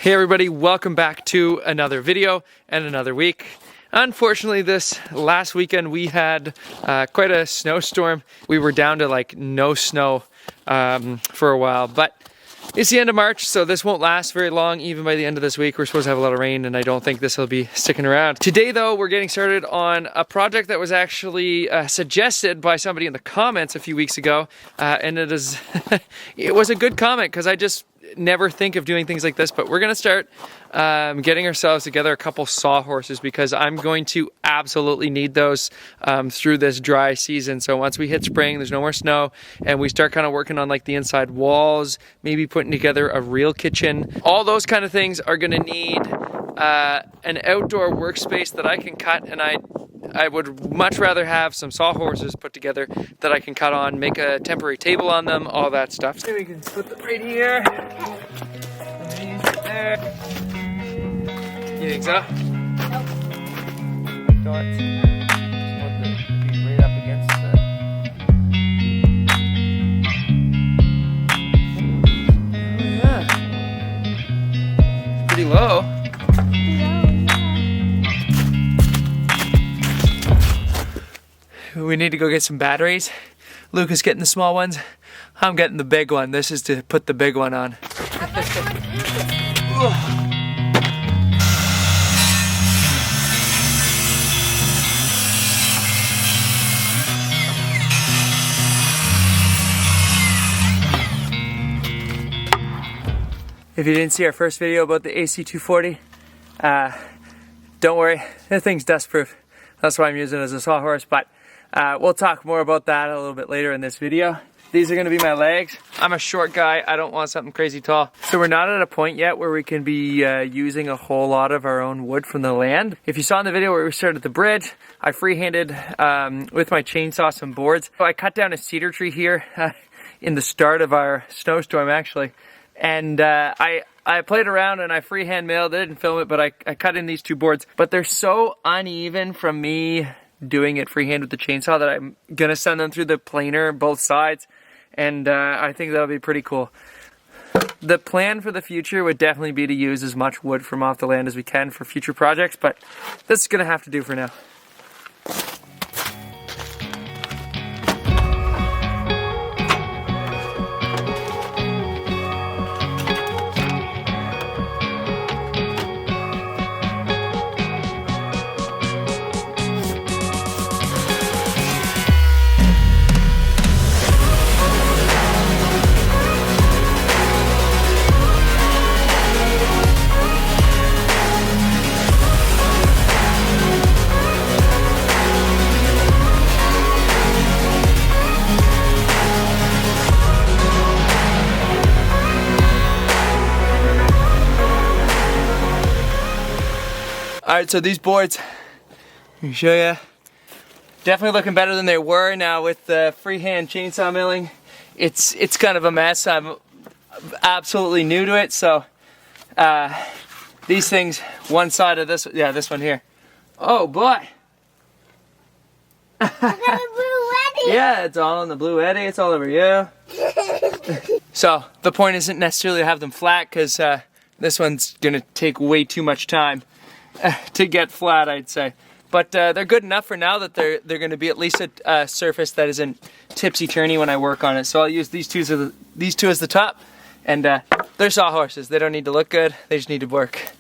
Hey everybody, welcome back to another video and another week. Unfortunately, this last weekend we had quite a snowstorm. We were down to like no snow for a while, but it's the end of March, so this won't last very long. Even by the end of this week, we're supposed to have a lot of rain, and I don't think this will be sticking around. Today though, we're getting started on a project that was actually suggested by somebody in the comments a few weeks ago, and it is it was a good comment because I just never think of doing things like this. But we're gonna start getting ourselves together a couple sawhorses because I'm going to absolutely need those through this dry season. So once we hit spring, there's no more snow, and we start kind of working on like the inside walls, maybe putting together a real kitchen. All those kind of things are gonna need an outdoor workspace that I can cut, and I would much rather have some sawhorses put together that I can cut on, make a temporary table on them, all that stuff. So we can put them right here. There. You think so? Nope. Don't. Just want them to be right up against the... Oh yeah. It's pretty low. We need to go get some batteries. Luke is getting the small ones. I'm getting the big one. This is to put the big one on. If you didn't see our first video about the AC240, don't worry, that thing's dust proof. That's why I'm using it as a sawhorse, but we'll talk more about that a little bit later in this video. These are gonna be my legs. I'm a short guy, I don't want something crazy tall. So we're not at a point yet where we can be using a whole lot of our own wood from the land. If you saw in the video where we started at the bridge, I freehanded with my chainsaw some boards. So I cut down a cedar tree here in the start of our snowstorm actually. And I played around and I freehand milled. I didn't film it, but I cut in these two boards. But they're so uneven from me doing it freehand with the chainsaw that I'm gonna send them through the planer both sides, and I think that'll be pretty cool. The plan for the future would definitely be to use as much wood from off the land as we can for future projects, but this is gonna have to do for now. Alright, so these boards, let me show you, definitely looking better than they were now with the freehand chainsaw milling. It's kind of a mess. I'm absolutely new to it, so these things, one side of this, yeah, this one here. Oh boy! I got a blue Bleutti. Yeah, it's all on the Bleutti, it's all over you. So the point isn't necessarily to have them flat, because this one's gonna take way too much time to get flat, I'd say. But they're good enough for now that they're going to be at least a surface that isn't tipsy-turny when I work on it. So I'll use these two as the top, and they're sawhorses. They don't need to look good, they just need to work.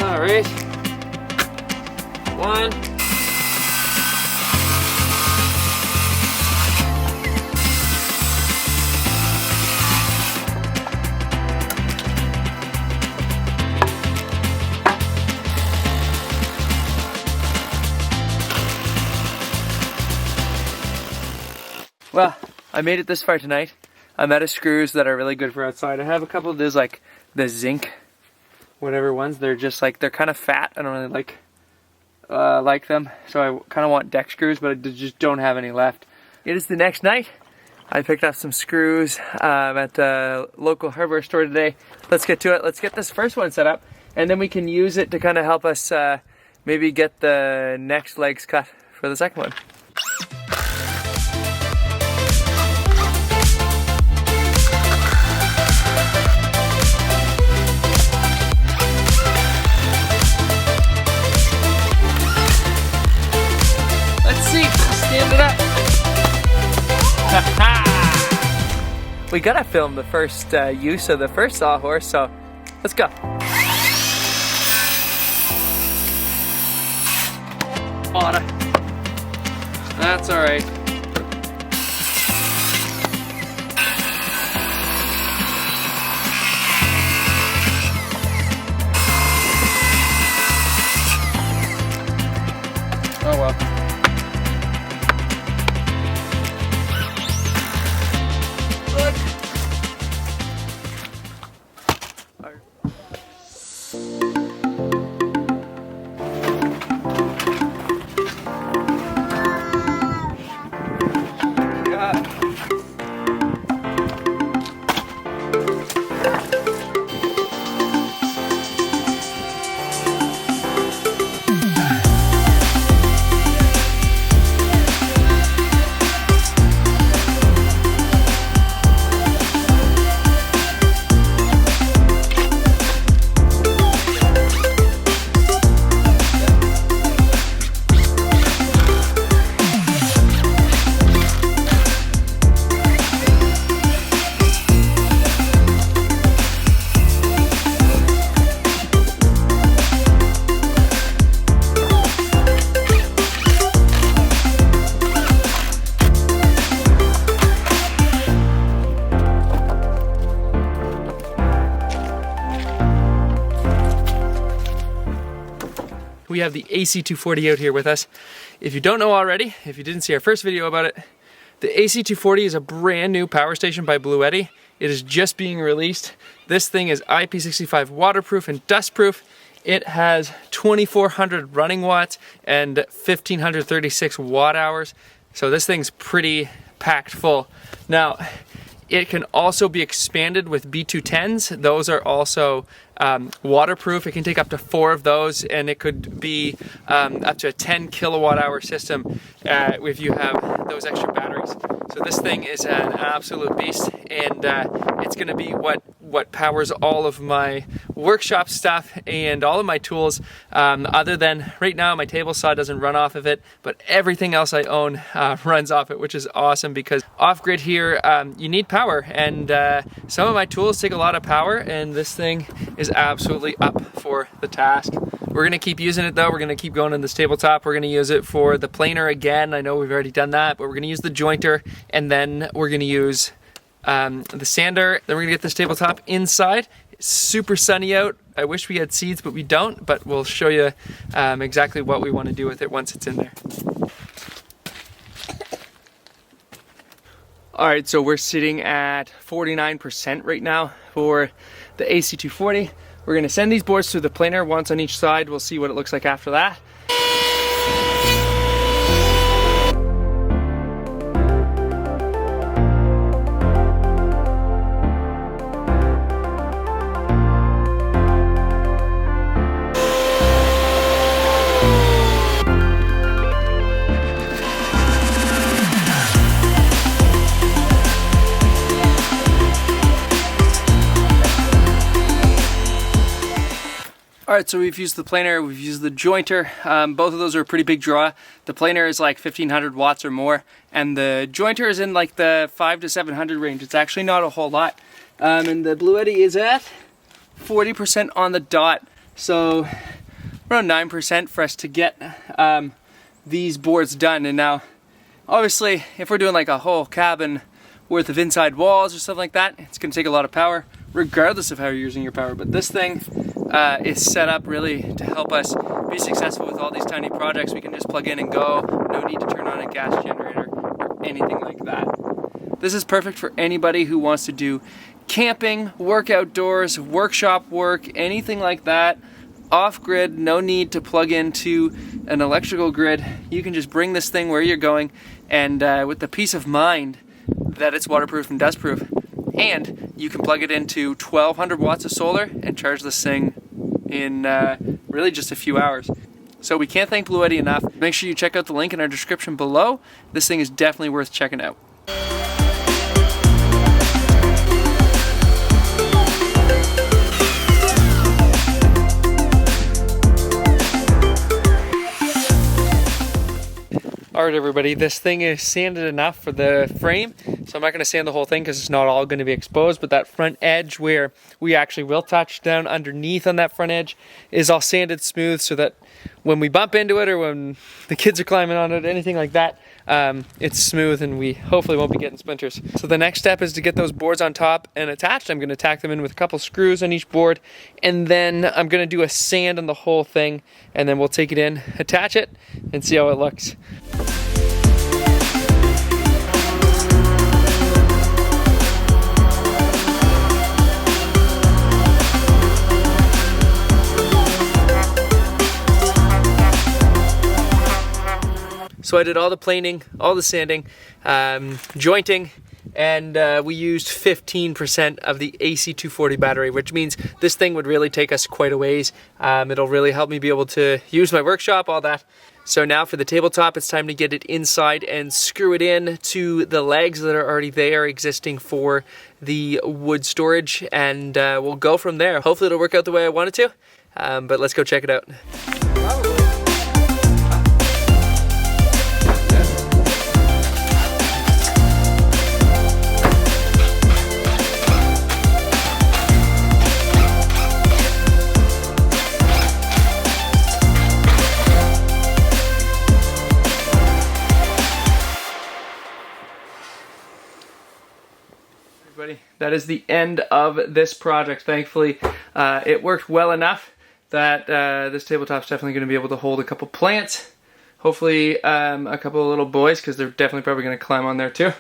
Alright, one. Well, I made it this far tonight. I'm out of screws that are really good for outside. I have a couple of those, like the zinc whatever ones. They're just like, they're kind of fat. I don't really like them, so I kind of want deck screws, but I just don't have any left. It is the next night. I picked up some screws at the local hardware store today. Let's get to it. Let's get this first one set up, and then we can use it to kind of help us maybe get the next legs cut for the second one. Let's see, stand it up. We gotta film the first use of the first sawhorse, so let's go. That's all right. Oh well. We have the AC240 out here with us. If you don't know already, if you didn't see our first video about it, the AC240 is a brand new power station by Bleutti. It is just being released. This thing is IP65 waterproof and dustproof. It has 2,400 running watts and 1,536 watt hours. So this thing's pretty packed full. Now, it can also be expanded with B210s. Those are also waterproof. It can take up to 4 of those, and it could be up to a 10 kilowatt hour system if you have those extra batteries. So this thing is an absolute beast, and it's gonna be what powers all of my workshop stuff and all of my tools, other than right now my table saw doesn't run off of it, but everything else I own runs off it, which is awesome because off-grid here you need power, and some of my tools take a lot of power, and this thing is absolutely up for the task. We're gonna keep using it though. We're gonna keep going in this tabletop. We're gonna use it for the planer again. I know we've already done that, but we're gonna use the jointer, and then we're gonna use the sander. Then we're gonna get this tabletop inside. It's super sunny out. I wish we had seeds, but we don't, but we'll show you exactly what we want to do with it once it's in there. All right, so we're sitting at 49% right now for the AC240. We're gonna send these boards through the planer, once on each side. We'll see what it looks like after that. All right, so we've used the planer, we've used the jointer. Both of those are a pretty big draw. The planer is like 1,500 watts or more, and the jointer is in like the 500 to 700 range. It's actually not a whole lot. And the Bleutti is at 40% on the dot. So around 9% for us to get these boards done. And now, obviously, if we're doing like a whole cabin worth of inside walls or stuff like that, it's gonna take a lot of power, regardless of how you're using your power. But this thing is set up really to help us be successful with all these tiny projects. We can just plug in and go, no need to turn on a gas generator or anything like that. This is perfect for anybody who wants to do camping, work outdoors, workshop work, anything like that. Off-grid, no need to plug into an electrical grid. You can just bring this thing where you're going, and with the peace of mind that it's waterproof and dustproof. And you can plug it into 1200 watts of solar and charge this thing in really just a few hours. So we can't thank Bleutti enough. Make sure you check out the link in our description below. This thing is definitely worth checking out. Alright everybody, this thing is sanded enough for the frame, so I'm not going to sand the whole thing because it's not all going to be exposed, but that front edge where we actually will touch down underneath on that front edge is all sanded smooth so that when we bump into it or when the kids are climbing on it, anything like that, it's smooth and we hopefully won't be getting splinters. So the next step is to get those boards on top and attached. I'm going to tack them in with a couple screws on each board, and then I'm going to do a sand on the whole thing, and then we'll take it in, attach it, and see how it looks. So I did all the planing, all the sanding, jointing, and we used 15% of the AC240 battery, which means this thing would really take us quite a ways. It'll really help me be able to use my workshop, all that. So now for the tabletop, it's time to get it inside and screw it in to the legs that are already there existing for the wood storage, and we'll go from there. Hopefully it'll work out the way I want it to, but let's go check it out. That is the end of this project. Thankfully, it worked well enough that this tabletop's definitely going to be able to hold a couple plants. Hopefully a couple of little boys, because they're definitely probably going to climb on there too.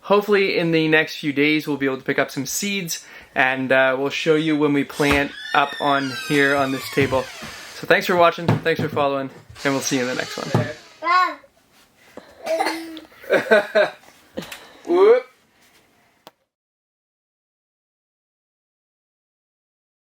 Hopefully in the next few days we'll be able to pick up some seeds, and we'll show you when we plant up on here on this table. So thanks for watching, thanks for following, and we'll see you in the next one. Whoop.